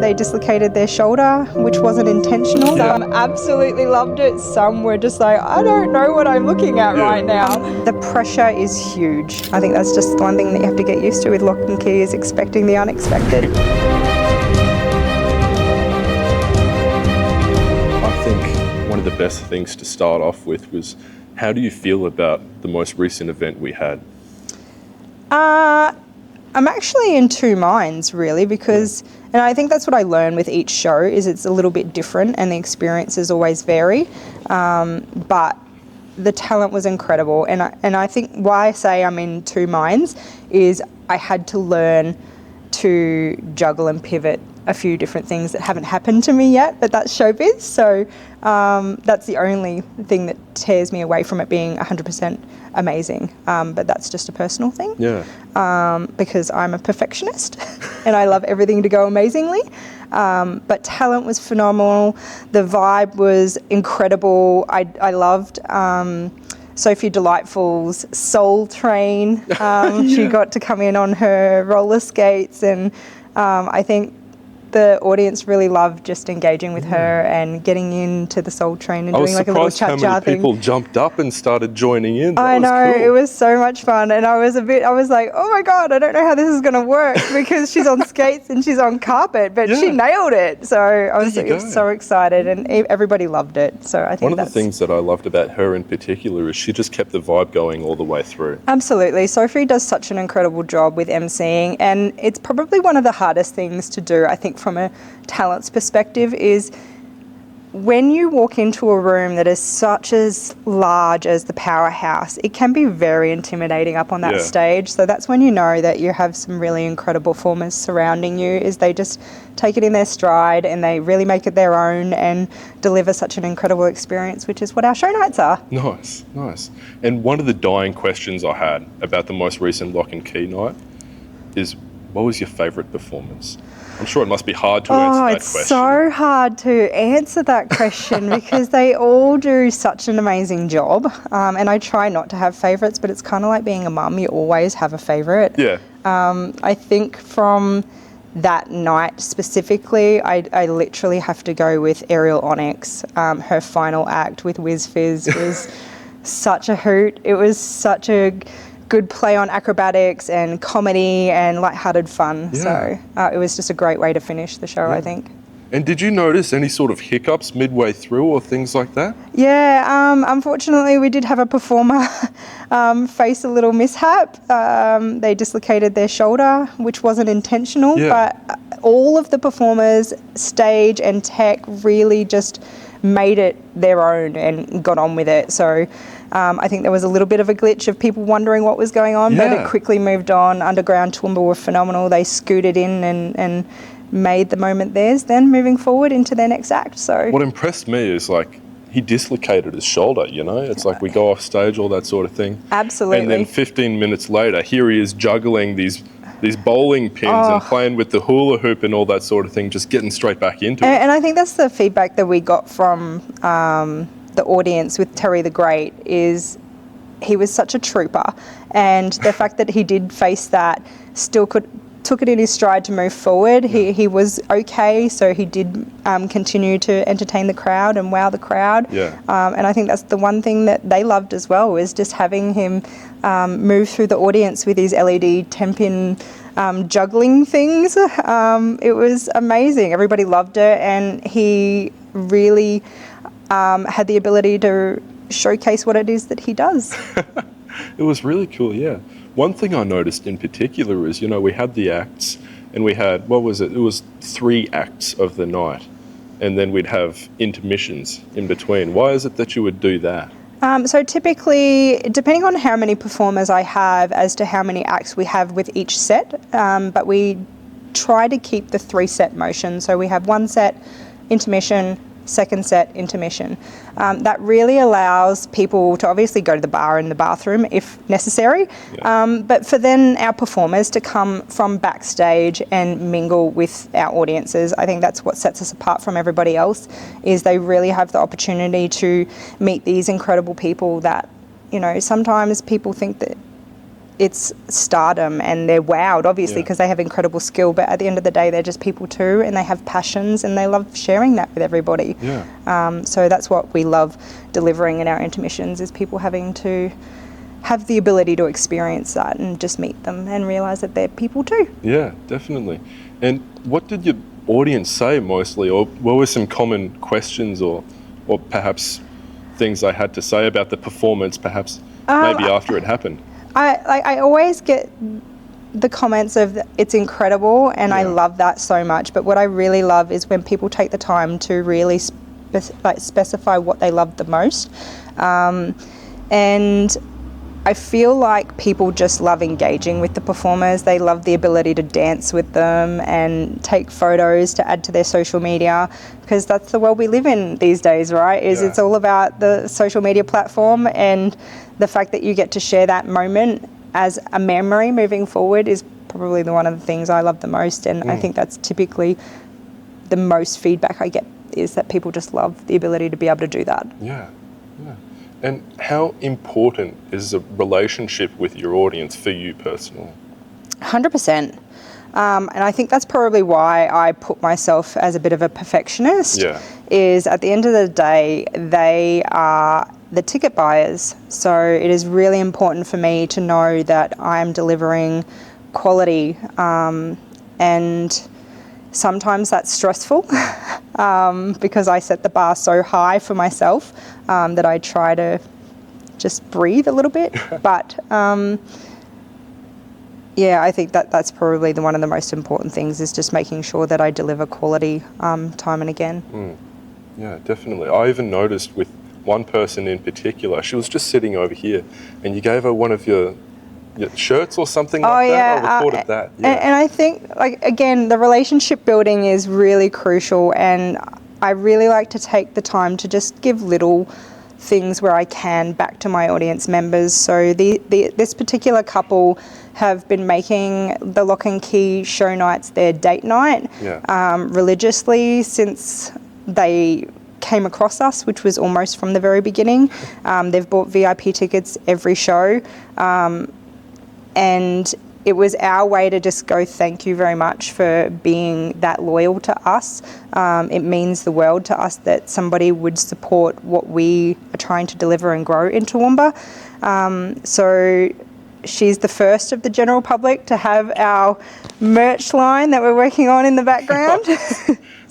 they dislocated their shoulder, which wasn't intentional. Some absolutely loved it. Some were just like, I don't know what I'm looking at right now. The pressure is huge. I think that's just one thing that you have to get used to with Lok Kee, is expecting the unexpected. I think one of the best things to start off with was, how do you feel about the most recent event we had? I'm actually in two minds, really, because, and I think that's what I learn with each show, is it's a little bit different and the experiences always vary. But the talent was incredible, and I think why I say I'm in two minds is I had to learn to juggle and pivot a few different things that haven't happened to me yet, but that's showbiz. So that's the only thing that tears me away from it being 100% amazing. But that's just a personal thing. Yeah. Because I'm a perfectionist and I love everything to go amazingly. But talent was phenomenal. The vibe was incredible. I loved Sophie Delightful's Soul Train. She got to come in on her roller skates, and I think the audience really loved just engaging with her and getting into the Soul Train and doing like a little cha-cha thing. I was surprised how many people jumped up and started joining in. I know, cool. It was so much fun, and I was like, oh my God, I don't know how this is going to work, because she's on skates and she's on carpet, but she nailed it. So I was so excited, and everybody loved it. So I think one of the things that I loved about her in particular is she just kept the vibe going all the way through. Absolutely. Sophie does such an incredible job with emceeing, and it's probably one of the hardest things to do, I think, from a talent's perspective, is when you walk into a room that is such as large as the Powerhouse, it can be very intimidating up on that stage. So that's when you know that you have some really incredible performers surrounding you, is they just take it in their stride and they really make it their own and deliver such an incredible experience, which is what our show nights are. Nice, nice. And one of the dying questions I had about the most recent Lok Kee night is, what was your favourite performance? I'm sure it must be hard to answer that question. It's so hard to answer that question because they all do such an amazing job. And I try not to have favourites, but it's kind of like being a mum. You always have a favourite. Yeah. I think from that night specifically, I literally have to go with Ariel Onyx. Her final act with Whiz Fizz was such a hoot. It was such a good play on acrobatics and comedy and lighthearted fun. So it was just a great way to finish the show, I think. And did you notice any sort of hiccups midway through or things like that? Yeah, unfortunately we did have a performer face a little mishap. They dislocated their shoulder, which wasn't intentional, but all of the performers, stage and tech, really just made it their own and got on with it. So I think there was a little bit of a glitch of people wondering what was going on, but it quickly moved on. Underground Toowoomba were phenomenal. They scooted in and made the moment theirs, then moving forward into their next act. So what impressed me is, like, he dislocated his shoulder, you know? It's like we go off stage, all that sort of thing. Absolutely. And then 15 minutes later, here he is juggling these bowling pins and playing with the hula hoop and all that sort of thing, just getting straight back into it. And I think that's the feedback that we got from the audience with Terry the Great, is he was such a trooper, and the fact that he did face that, still took it in his stride to move forward. He was okay, so he did continue to entertain the crowd and wow the crowd. And I think that's the one thing that they loved as well, is just having him move through the audience with his LED 10-pin juggling things. It was amazing. Everybody loved it, and he really had the ability to showcase what it is that he does. It was really cool, yeah. One thing I noticed in particular is, you know, we had the acts and we had, what was it? It was 3 acts of the night, and then we'd have intermissions in between. Why is it that you would do that? So typically, depending on how many performers I have as to how many acts we have with each set, but we try to keep the 3-set motion. So we have 1 set, intermission, 2nd set, intermission. That really allows people to obviously go to the bar and the bathroom if necessary, but for then our performers to come from backstage and mingle with our audiences. I think that's what sets us apart from everybody else, is they really have the opportunity to meet these incredible people that, you know, sometimes people think that it's stardom, and they're wowed, obviously, because they have incredible skill, but at the end of the day, they're just people too, and they have passions, and they love sharing that with everybody. So that's what we love delivering in our intermissions, is people having to have the ability to experience that and just meet them and realise that they're people too. Yeah, definitely. And what did your audience say mostly, or what were some common questions or perhaps things they had to say about the performance, perhaps maybe after it happened? I always get the comments of it's incredible, and I love that so much. But what I really love is when people take the time to really specify what they love the most. And I feel like people just love engaging with the performers. They love the ability to dance with them and take photos to add to their social media, because that's the world we live in these days, right? It's all about the social media platform, and the fact that you get to share that moment as a memory moving forward is probably one of the things I love the most. And I think that's typically the most feedback I get, is that people just love the ability to be able to do that. Yeah. And how important is a relationship with your audience for you personally? 100%. And I think that's probably why I put myself as a bit of a perfectionist, is at the end of the day, they are the ticket buyers. So it is really important for me to know that I'm delivering quality, and sometimes that's stressful because I set the bar so high for myself that I try to just breathe a little bit. But I think that's probably one of the most important things, is just making sure that I deliver quality time and again. Yeah, definitely. I even noticed with one person in particular, she was just sitting over here, and you gave her one of your shirts or something like that. I recorded that. And I think, like, again, the relationship building is really crucial, and I really like to take the time to just give little things where I can back to my audience members. So this particular couple have been making the Lok Kee show nights their date night religiously since they came across us, which was almost from the very beginning. They've bought VIP tickets every show, and it was our way to just go, thank you very much for being that loyal to us. It means the world to us that somebody would support what we are trying to deliver and grow in Toowoomba. So she's the first of the general public to have our merch line that we're working on in the background.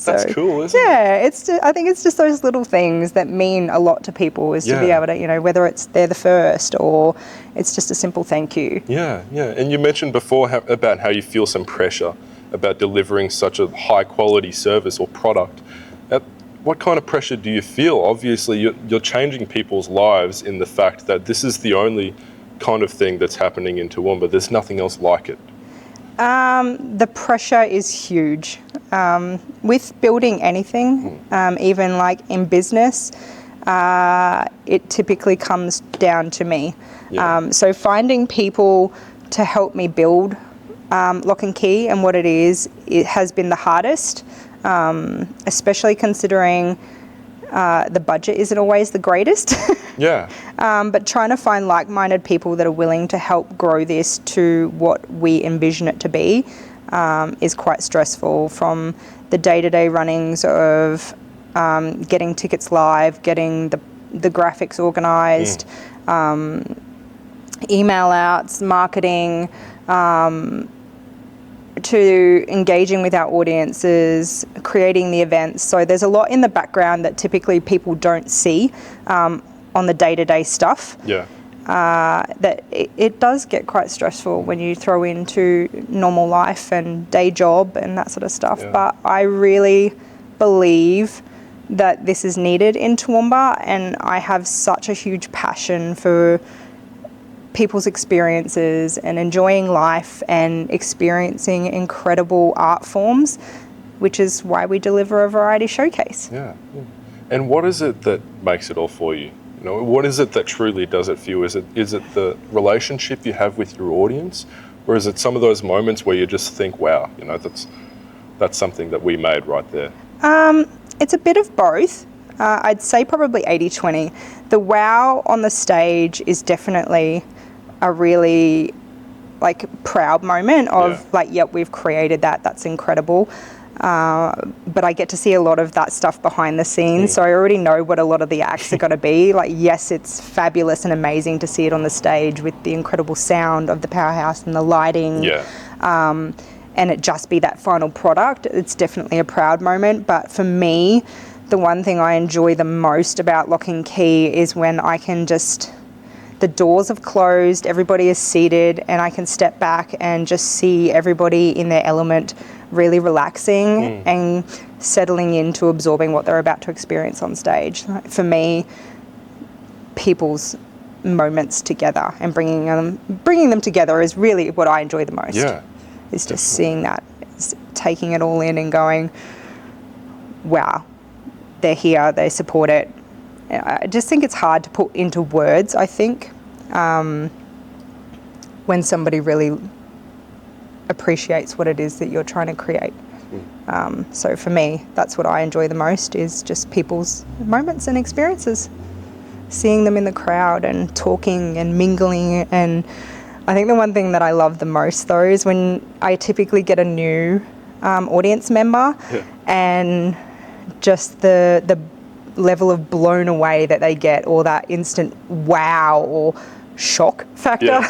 That's cool, isn't it? Yeah, I think it's just those little things that mean a lot to people, is to be able to, whether it's they're the first or it's just a simple thank you. Yeah. And you mentioned before about how you feel some pressure about delivering such a high quality service or product. What kind of pressure do you feel? Obviously, you're changing people's lives in the fact that this is the only kind of thing that's happening in Toowoomba. There's nothing else like it. The pressure is huge. With building anything, even like in business, it typically comes down to me. So finding people to help me build Lok Kee and what it is, it has been the hardest, especially considering the budget isn't always the greatest. But trying to find like-minded people that are willing to help grow this to what we envision it to be is quite stressful, from the day-to-day runnings of getting tickets live, getting the graphics organised, email outs, marketing, to engaging with our audiences, creating the events. So there's a lot in the background that typically people don't see on the day-to-day stuff. That it does get quite stressful when you throw into normal life and day job and that sort of stuff. But I really believe that this is needed in Toowoomba, and I have such a huge passion for people's experiences and enjoying life and experiencing incredible art forms, which is why we deliver a variety showcase. And what is it that makes it all for you? What is it that truly does it for you? Is it the relationship you have with your audience, or is it some of those moments where you just think, wow, that's something that we made right there? It's a bit of both. I'd say probably 80-20. The wow on the stage is definitely a really like proud moment of Yeah. like, yep, we've created that. That's incredible. But I get to see a lot of that stuff behind the scenes, so I already know what a lot of the acts are going to be. Like, yes, it's fabulous and amazing to see it on the stage with the incredible sound of the powerhouse and the lighting. Yeah. And it just be that final product. It's definitely a proud moment. But for me, the one thing I enjoy the most about Lok Kee is when I can just, the doors have closed, everybody is seated, and I can step back and just see everybody in their element, really relaxing and settling into absorbing what they're about to experience on stage. For me, people's moments together and bringing them together is really what I enjoy the most. Yeah. Is just seeing that, taking it all in and going, wow, they're here, they support it. I just think it's hard to put into words, I think, when somebody really appreciates what it is that you're trying to create. So for me, that's what I enjoy the most, is just people's moments and experiences. Seeing them in the crowd and talking and mingling. And I think the one thing that I love the most, though, is when I typically get a new audience member and just the level of blown away that they get, or that instant wow or shock factor,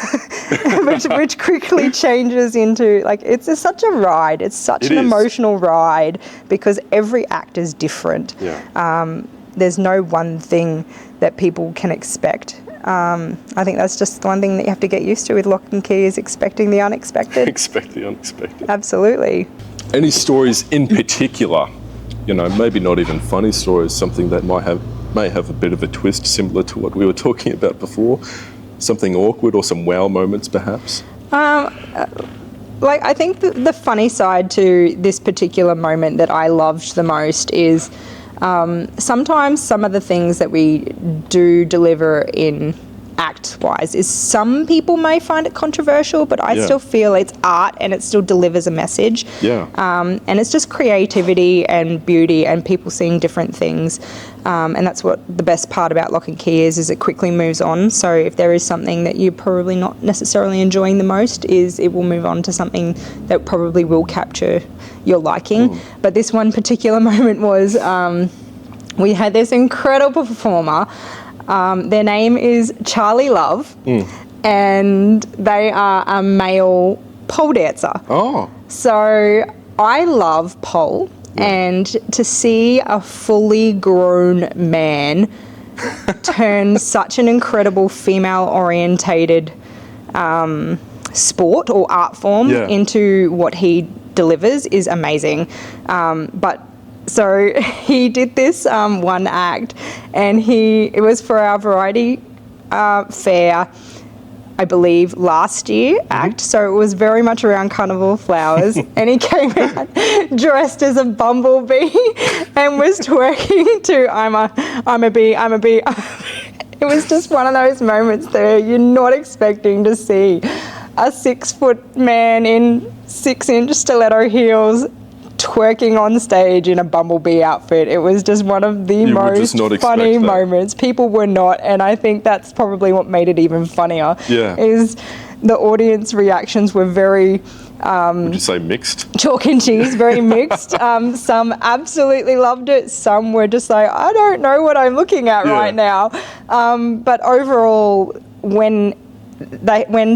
which quickly changes into, like, it's such a ride. It's such an emotional ride because every act is different. There's no one thing that people can expect. I think that's just the one thing that you have to get used to with Lok Kee, is expecting the unexpected. Expect the unexpected. Absolutely. Any stories in particular, you know, maybe not even funny stories, something that may have a bit of a twist similar to what we were talking about before? Something awkward or some wow moments, perhaps? Like, I think the funny side to this particular moment that I loved the most is sometimes some of the things that we do deliver in act-wise is, some people may find it controversial, but I still feel it's art and it still delivers a message. And it's just creativity and beauty and people seeing different things. And that's what the best part about Lok Kee is it quickly moves on. So if there is something that you're probably not necessarily enjoying the most, is it will move on to something that probably will capture your liking. But this one particular moment was, we had this incredible performer. Their name is Charlie Love, and they are a male pole dancer. So I love pole, and to see a fully grown man turn such an incredible female-orientated sport or art form into what he delivers is amazing. So he did this one act, and it was for our variety fair, I believe, last year act. So it was very much around Carnival of Flowers, and he came out dressed as a bumblebee and was twerking to I'm a bee, I'm a bee. It was just one of those moments there you're not expecting to see a 6-foot man in 6-inch stiletto heels twerking on stage in a bumblebee outfit. It was just one of the most funny moments. People were not, and I think that's probably what made it even funnier. Is the audience reactions were very would you say mixed? Chalk and cheese, very mixed. Some absolutely loved it. Some were just like, I don't know what I'm looking at right now. But overall, when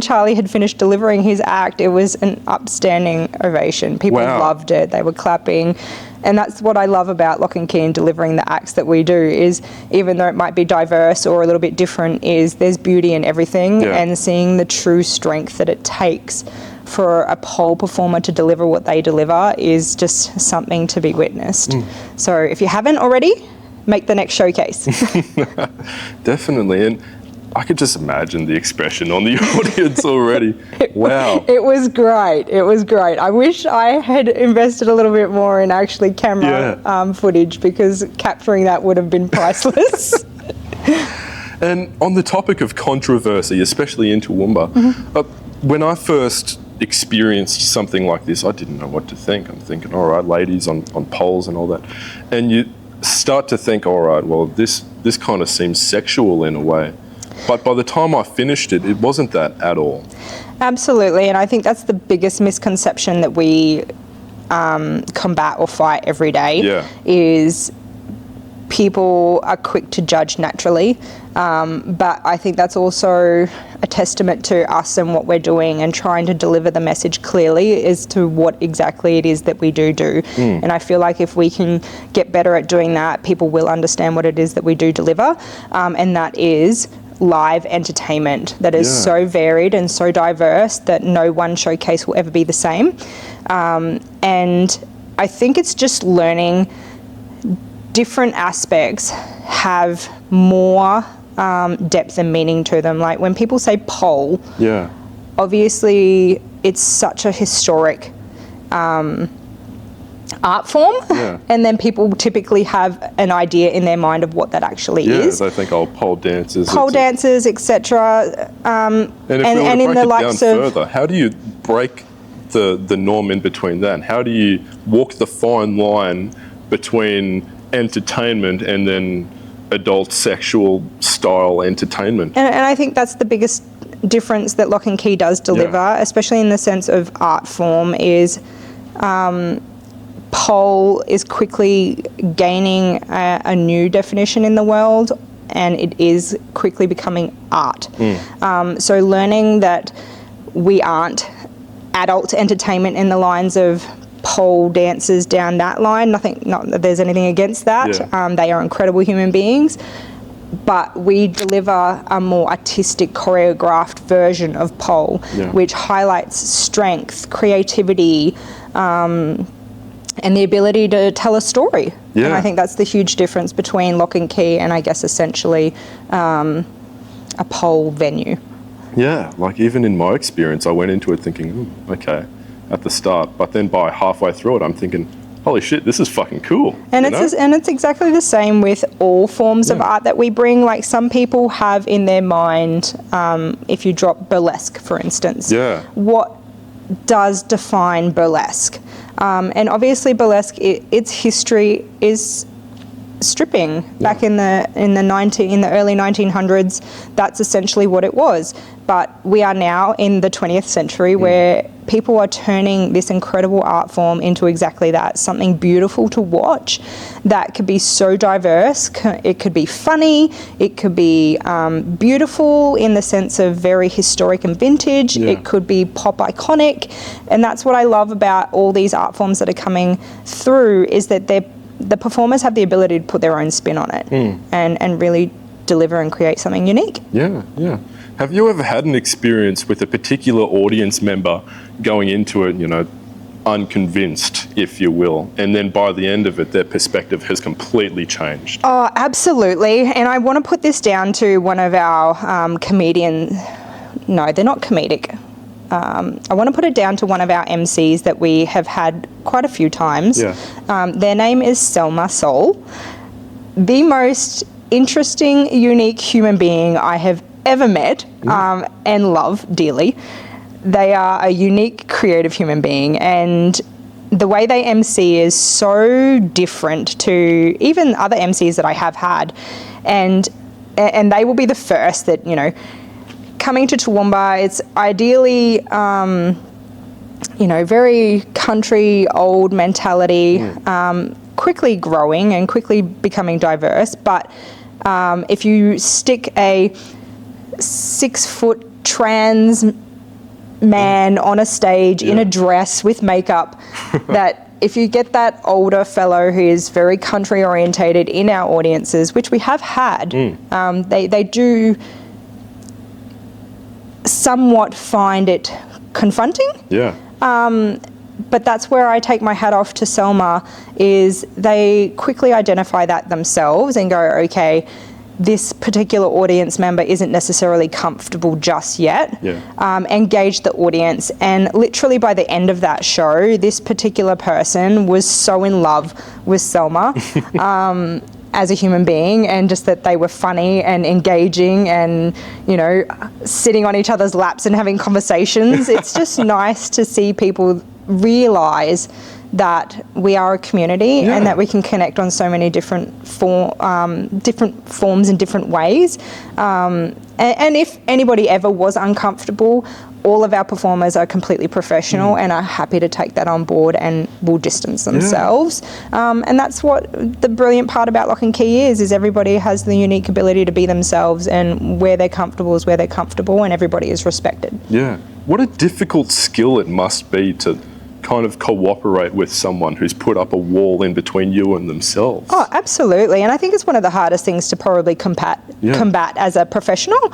Charlie had finished delivering his act, it was an upstanding ovation. People loved it. They were clapping. And that's what I love about Lok Kee and delivering the acts that we do, is even though it might be diverse or a little bit different, is there's beauty in everything, and seeing the true strength that it takes for a pole performer to deliver what they deliver is just something to be witnessed. So if you haven't already, make the next showcase. Definitely. And I could just imagine the expression on the audience already. Wow. It was great. It was great. I wish I had invested a little bit more in actually camera footage, because capturing that would have been priceless. And on the topic of controversy, especially in Toowoomba, when I first experienced something like this, I didn't know what to think. I'm thinking, all right, ladies on poles and all that. And you start to think, all right, well, this kind of seems sexual in a way. But by the time I finished it, it wasn't that at all. Absolutely, and I think that's the biggest misconception that we combat or fight every day. Yeah. Is people are quick to judge naturally, but I think that's also a testament to us and what we're doing and trying to deliver the message clearly as to what exactly it is that we do. And I feel like if we can get better at doing that, people will understand what it is that we do deliver, and that is live entertainment that is so varied and so diverse that no one showcase will ever be the same. And I think it's just learning different aspects have more depth and meaning to them. Like when people say pole, obviously it's such a historic art form, and then people typically have an idea in their mind of what that actually is. They think, oh, pole dancers, etc. And if we were to break it down further, how do you break the norm in between that? And how do you walk the fine line between entertainment and then adult sexual style entertainment? And I think that's the biggest difference that Lok Kee does deliver, especially in the sense of art form, is pole is quickly gaining a new definition in the world, and it is quickly becoming art. So learning that we aren't adult entertainment in the lines of pole dancers down that line. Not that there's anything against that. They are incredible human beings, but we deliver a more artistic, choreographed version of pole, which highlights strength, creativity, and the ability to tell a story. And I think that's the huge difference between Lok Kee and I guess essentially a pole venue. Yeah, like even in my experience, I went into it thinking, okay, at the start, but then by halfway through it, I'm thinking, holy shit, this is fucking cool. And it's exactly the same with all forms of art that we bring. Like some people have in their mind, if you drop burlesque, for instance, what does define burlesque? And obviously burlesque, its history is stripping. Back in the early 1900s, that's essentially what it was. But we are now in the 20th century where people are turning this incredible art form into exactly that, something beautiful to watch that could be so diverse. It could be funny, it could be beautiful in the sense of very historic and vintage, it could be pop iconic. And that's what I love about all these art forms that are coming through, is that the performers have the ability to put their own spin on it and really deliver and create something unique. Have you ever had an experience with a particular audience member going into it, unconvinced, if you will, and then by the end of it, their perspective has completely changed? Oh, absolutely. And I want to put this down to one of our comedians. No, they're not comedic. I want to put it down to one of our MCs that we have had quite a few times. Their name is Selma Soul. The most interesting, unique human being I have ever met and love dearly. They are a unique, creative human being, and the way they MC is so different to even other MCs that I have had. And they will be the first that, coming to Toowoomba, it's ideally, very country, old mentality, quickly growing and quickly becoming diverse. But if you stick a 6-foot trans man on a stage in a dress with makeup, that if you get that older fellow who is very country orientated in our audiences, which we have had, they do somewhat find it confronting. But that's where I take my hat off to Selma, is they quickly identify that themselves and go, okay, this particular audience member isn't necessarily comfortable just yet. Engage the audience, and literally by the end of that show, this particular person was so in love with Selma as a human being, and just that they were funny and engaging and, sitting on each other's laps and having conversations. It's just nice to see people realise that we are a community Yeah. and that we can connect on so many different forms and different ways. And if anybody ever was uncomfortable, all of our performers are completely professional and are happy to take that on board and will distance themselves. And that's what the brilliant part about Lok Kee is everybody has the unique ability to be themselves, and where they're comfortable is where they're comfortable, and everybody is respected. Yeah. What a difficult skill it must be to kind of cooperate with someone who's put up a wall in between you and themselves. Oh, absolutely. And I think it's one of the hardest things to probably combat as a professional,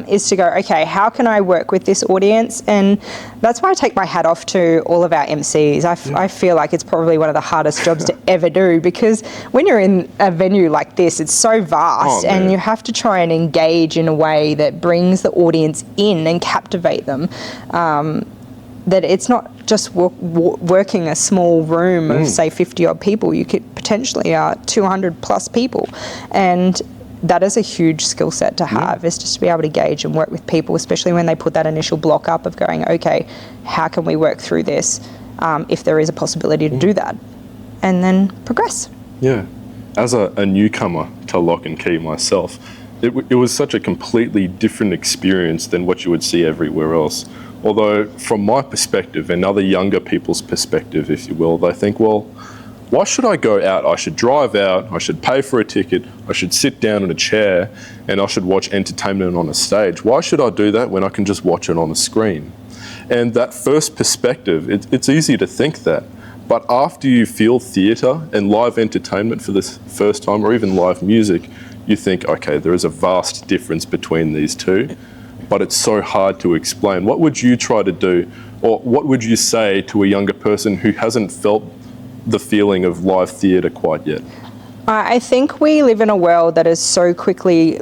is to go, okay, how can I work with this audience? And that's why I take my hat off to all of our MCs. I feel like it's probably one of the hardest jobs to ever do, because when you're in a venue like this, it's so vast and you have to try and engage in a way that brings the audience in and captivate them. That it's not just working a small room of, say, 50 odd people. You could potentially 200 plus people. And that is a huge skill set to have, is just to be able to gauge and work with people, especially when they put that initial block up of going, okay, how can we work through this, if there is a possibility to do that, and then progress. Yeah. As a newcomer to Lok Kee myself, it was such a completely different experience than what you would see everywhere else. Although, from my perspective and other younger people's perspective, if you will, they think, well, why should I go out? I should drive out, I should pay for a ticket, I should sit down in a chair, and I should watch entertainment on a stage. Why should I do that when I can just watch it on a screen? And that first perspective, it's easy to think that. But after you feel theatre and live entertainment for the first time, or even live music, you think, okay, there is a vast difference between these two. But it's so hard to explain. What would you try to do, or what would you say to a younger person who hasn't felt the feeling of live theatre quite yet? I think we live in a world that is so quickly,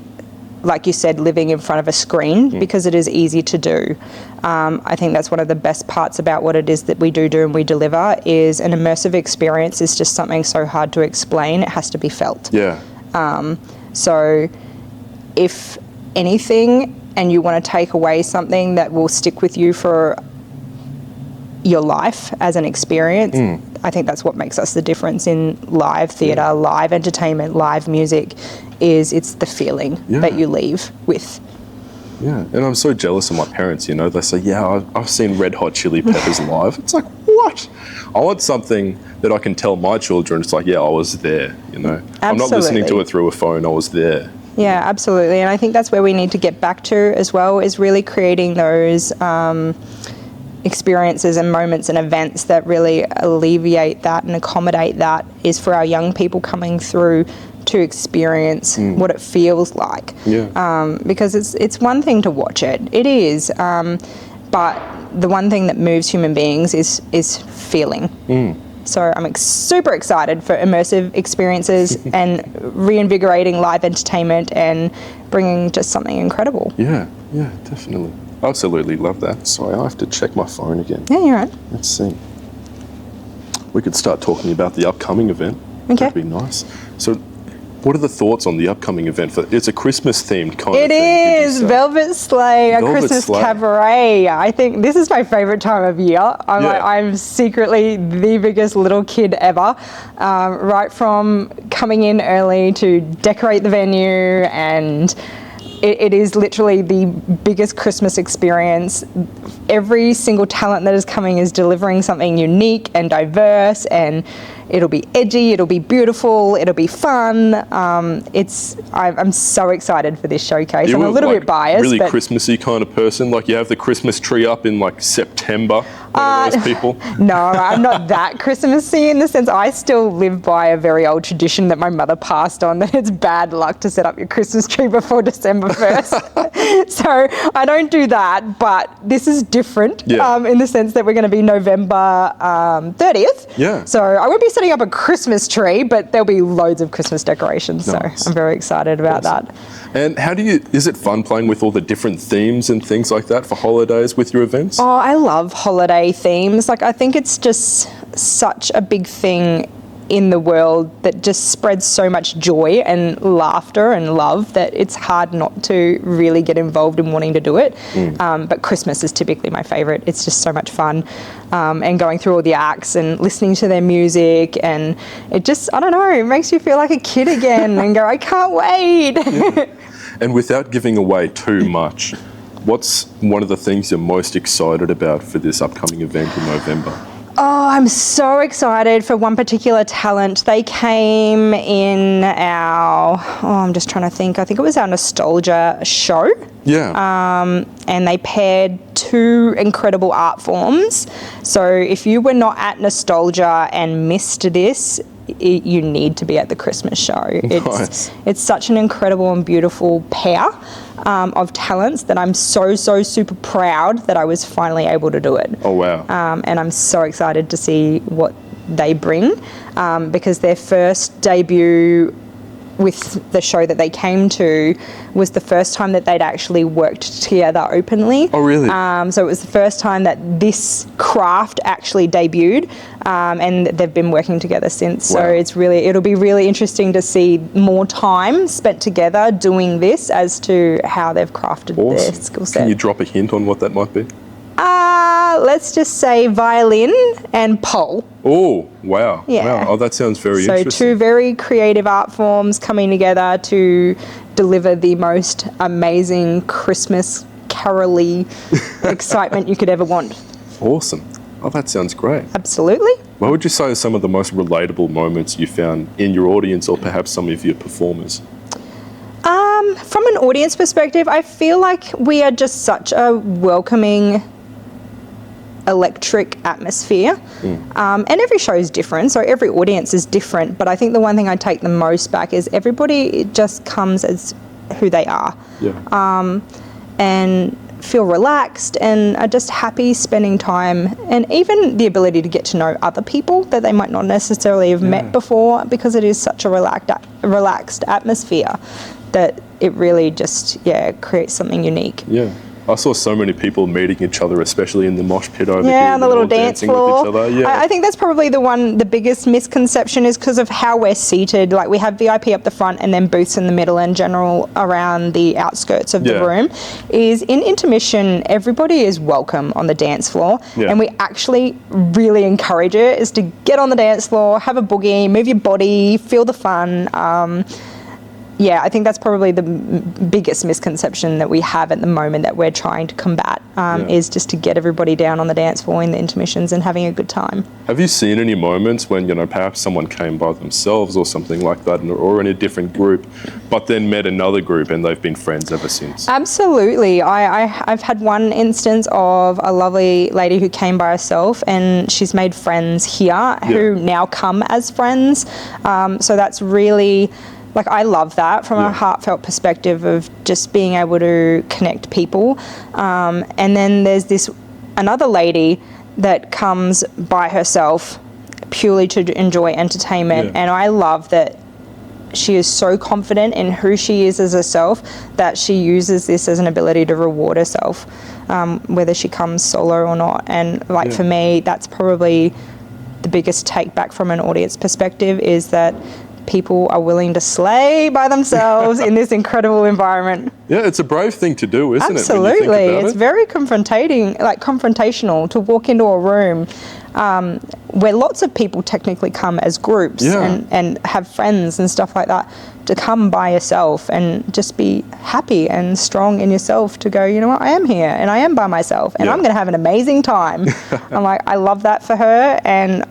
like you said, living in front of a screen, because it is easy to do. I think that's one of the best parts about what it is that we do and we deliver, is an immersive experience is just something so hard to explain. It has to be felt. Yeah. So if anything, and you want to take away something that will stick with you for your life as an experience, I think that's what makes us the difference in live theatre, live entertainment, live music, is it's the feeling that you leave with. Yeah, and I'm so jealous of my parents, you know. They say, yeah, I've seen Red Hot Chili Peppers live. It's like, what? I want something that I can tell my children. It's like, yeah, I was there, you know. Absolutely. I'm not listening to it through a phone, I was there. Yeah, absolutely. And I think that's where we need to get back to as well, is really creating those experiences and moments and events that really alleviate that and accommodate that, is for our young people coming through to experience what it feels like. Yeah. Because it's one thing to watch it. It is. But the one thing that moves human beings is feeling. So I'm super excited for immersive experiences and reinvigorating live entertainment and bringing just something incredible. Yeah, definitely. I absolutely love that. Sorry, I have to check my phone again. Yeah, you're right. Let's see. We could start talking about the upcoming event. Okay. That'd be nice. So, what are the thoughts on the upcoming event? It's a Christmas-themed kind of thing. It is Velvet Sleigh, a Velvet Christmas Sleigh. cabaret. I think this is my favourite time of year. I'm secretly the biggest little kid ever. Right from coming in early to decorate the venue, and it is literally the biggest Christmas experience. Every single talent that is coming is delivering something unique and diverse, and it'll be edgy, it'll be beautiful, it'll be fun. I'm so excited for this showcase. I'm a little bit biased. Really but Christmassy kind of person? Like you have the Christmas tree up in like September? One of those people? No, I'm not that Christmassy in the sense I still live by a very old tradition that my mother passed on, that it's bad luck to set up your Christmas tree before December 1st. So I don't do that, but this is different in the sense that we're going to be November 30th. Yeah. So I won't be setting up a Christmas tree, but there'll be loads of Christmas decorations. Nice. So I'm very excited about that. And is it fun playing with all the different themes and things like that for holidays with your events? Oh, I love holiday themes. Like, I think it's just such a big thing in the world that just spreads so much joy and laughter and love that it's hard not to really get involved in wanting to do it. But Christmas is typically my favourite. It's just so much fun. And going through all the acts and listening to their music, and it just, I don't know, it makes you feel like a kid again and go, I can't wait. And without giving away too much, what's one of the things you're most excited about for this upcoming event in November? Oh, I'm so excited for one particular talent. They came in I'm just trying to think. I think it was our nostalgia show. Yeah. And they paired two incredible art forms. So if you were not at Nostalgia and missed this, you need to be at the Christmas show. Nice. It's such an incredible and beautiful pair of talents that I'm so super proud that I was finally able to do it. Oh, wow. And I'm so excited to see what they bring, because their first debut with the show that they came to was the first time that they'd actually worked together openly. Oh, really? So it was the first time that this craft actually debuted, and they've been working together since. Wow. So it'll be really interesting to see more time spent together doing this as to how they've crafted their skill set. Can you drop a hint on what that might be? Let's just say violin and pole. Oh, wow. Yeah. Wow. Oh, that sounds very So interesting. two very creative art forms coming together to deliver the most amazing Christmas caroly excitement you could ever want. Awesome. Oh, that sounds great. Absolutely. What would you say are some of the most relatable moments you found in your audience, or perhaps some of your performers? From an audience perspective, I feel like we are just such a welcoming, electric atmosphere. And every show is different, so every audience is different. But I think the one thing I take the most back is everybody just comes as who they are. Yeah. And feel relaxed and are just happy spending time, and even the ability to get to know other people that they might not necessarily have met before, because it is such a relaxed atmosphere that it really just creates something unique. Yeah. I saw so many people meeting each other, especially in the mosh pit over here. Yeah, on the little all dance dancing floor. with each other. Yeah. I think that's probably the biggest misconception is because of how we're seated. Like, we have VIP up the front and then booths in the middle and general around the outskirts of the room. Is in intermission, everybody is welcome on the dance floor. Yeah. And we actually really encourage it, is to get on the dance floor, have a boogie, move your body, feel the fun. I think that's probably the biggest misconception that we have at the moment that we're trying to combat, is just to get everybody down on the dance floor in the intermissions and having a good time. Have you seen any moments when, perhaps someone came by themselves or something like that, or in a different group, but then met another group and they've been friends ever since? Absolutely. I've had one instance of a lovely lady who came by herself, and she's made friends here who now come as friends. So that's really... Like, I love that from a heartfelt perspective of just being able to connect people. And then there's another lady that comes by herself purely to enjoy entertainment. And I love that she is so confident in who she is as herself that she uses this as an ability to reward herself, whether she comes solo or not. And for me, that's probably the biggest take back from an audience perspective, is that people are willing to slay by themselves in this incredible environment. Yeah, it's a brave thing to do, isn't it? Absolutely. It's very confrontational to walk into a room where lots of people technically come as groups and have friends and stuff like that, to come by yourself and just be happy and strong in yourself to go, you know what, I am here and I am by myself and I'm going to have an amazing time. I love that for her, and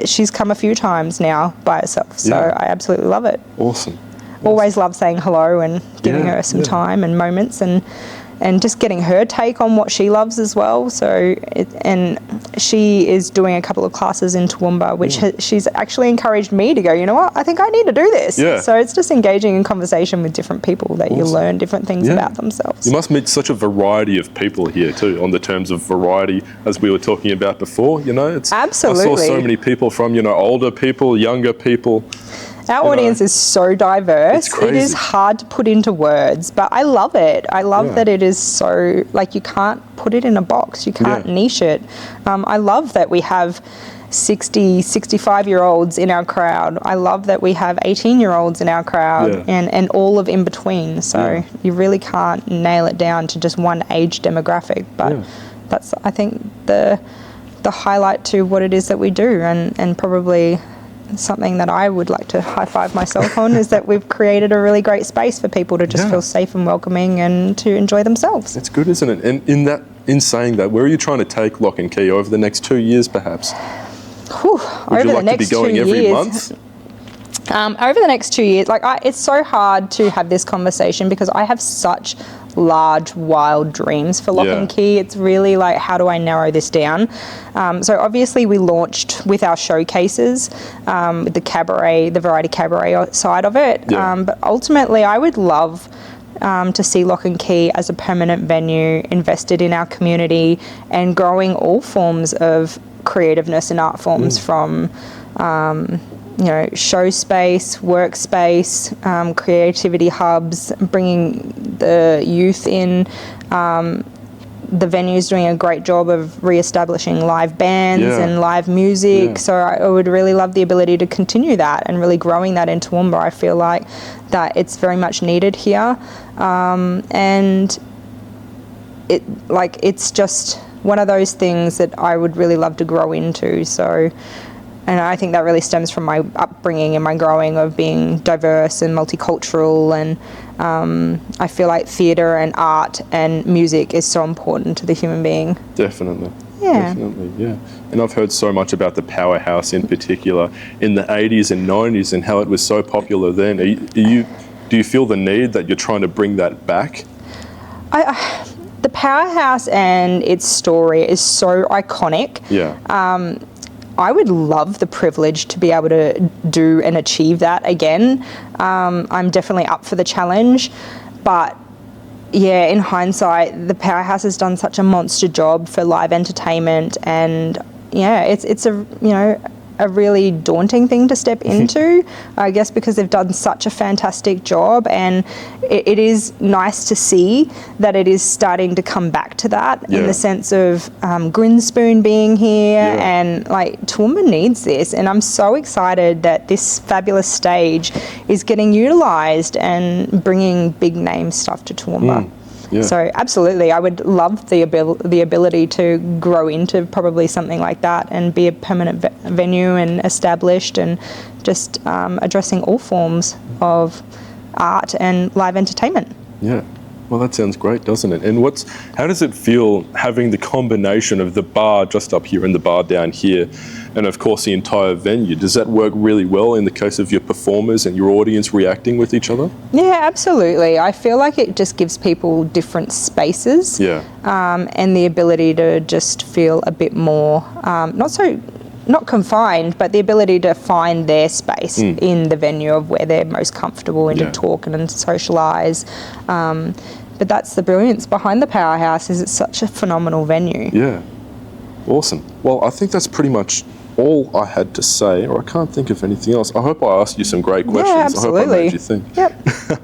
she's come a few times now by herself, so I absolutely love it. Awesome. Always love saying hello and giving her some time and moments, and just getting her take on what she loves as well. So, and she is doing a couple of classes in Toowoomba, which she's actually encouraged me to go, you know what, I think I need to do this. Yeah. So it's just engaging in conversation with different people that you learn different things about themselves. You must meet such a variety of people here too, on the terms of variety, as we were talking about before, it's... Absolutely. I saw so many people from, older people, younger people. Our audience is so diverse. It's crazy. It is hard to put into words, but I love it. I love that it is so, you can't put it in a box. You can't niche it. I love that we have 60, 65-year-olds in our crowd. I love that we have 18-year-olds in our crowd, and all of in between. So you really can't nail it down to just one age demographic. But that's, I think, the highlight to what it is that we do, and probably something that I would like to high five myself on is that we've created a really great space for people to just feel safe and welcoming and to enjoy themselves. It's good, isn't it? And in saying that, where are you trying to take Lok Kee over the next 2 years, perhaps? Would you like to be going every month? Over the next 2 years, it's so hard to have this conversation because I have such large, wild dreams for Lok Kee. It's really like, how do I narrow this down? So obviously we launched with our showcases, with the cabaret, the variety cabaret side of it. But ultimately I would love to see Lok Kee as a permanent venue, invested in our community and growing all forms of creativeness and art forms from show space, workspace, creativity hubs, bringing the youth in. The venue's doing a great job of re-establishing live bands and live music. So I would really love the ability to continue that and really growing that in Toowoomba. I feel like that it's very much needed here. And it's just one of those things that I would really love to grow into. So, and I think that really stems from my upbringing and my growing of being diverse and multicultural, and I feel like theatre and art and music is so important to the human being. Definitely. Definitely, yeah. And I've heard so much about the Powerhouse in particular in the 80s and 90s and how it was so popular then. Do you feel the need that you're trying to bring that back? The Powerhouse and its story is so iconic. I would love the privilege to be able to do and achieve that again. I'm definitely up for the challenge, but in hindsight, the Powerhouse has done such a monster job for live entertainment, and it's a really daunting thing to step into, I guess, because they've done such a fantastic job, and it is nice to see that it is starting to come back to that in the sense of Grinspoon being here, and like Toowoomba needs this, and I'm so excited that this fabulous stage is getting utilised and bringing big name stuff to Toowoomba. So absolutely, I would love the ability to grow into probably something like that and be a permanent venue and established, and just addressing all forms of art and live entertainment. Yeah. Well, that sounds great, doesn't it? And how does it feel having the combination of the bar just up here and the bar down here, and of course the entire venue? Does that work really well in the case of your performers and your audience reacting with each other? Yeah, absolutely. I feel like it just gives people different spaces, and the ability to just feel a bit more, not confined, but the ability to find their space in the venue of where they're most comfortable and to talk and socialise. But that's the brilliance behind the Powerhouse, is it's such a phenomenal venue. Yeah. Awesome. Well, I think that's pretty much all I had to say, or I can't think of anything else. I hope I asked you some great questions. Yeah, absolutely. I hope I made you think.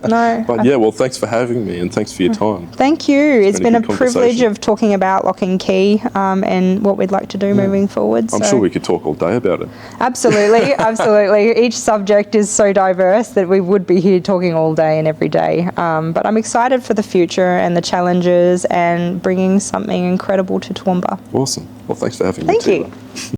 No. But well, thanks for having me, and thanks for your time. Thank you. It's been a privilege of talking about Lok Kee and what we'd like to do moving forward. I'm sure we could talk all day about it. Absolutely, absolutely. Each subject is so diverse that we would be here talking all day and every day. But I'm excited for the future and the challenges and bringing something incredible to Toowoomba. Awesome. Well, thanks for having me, Teela. Thank you.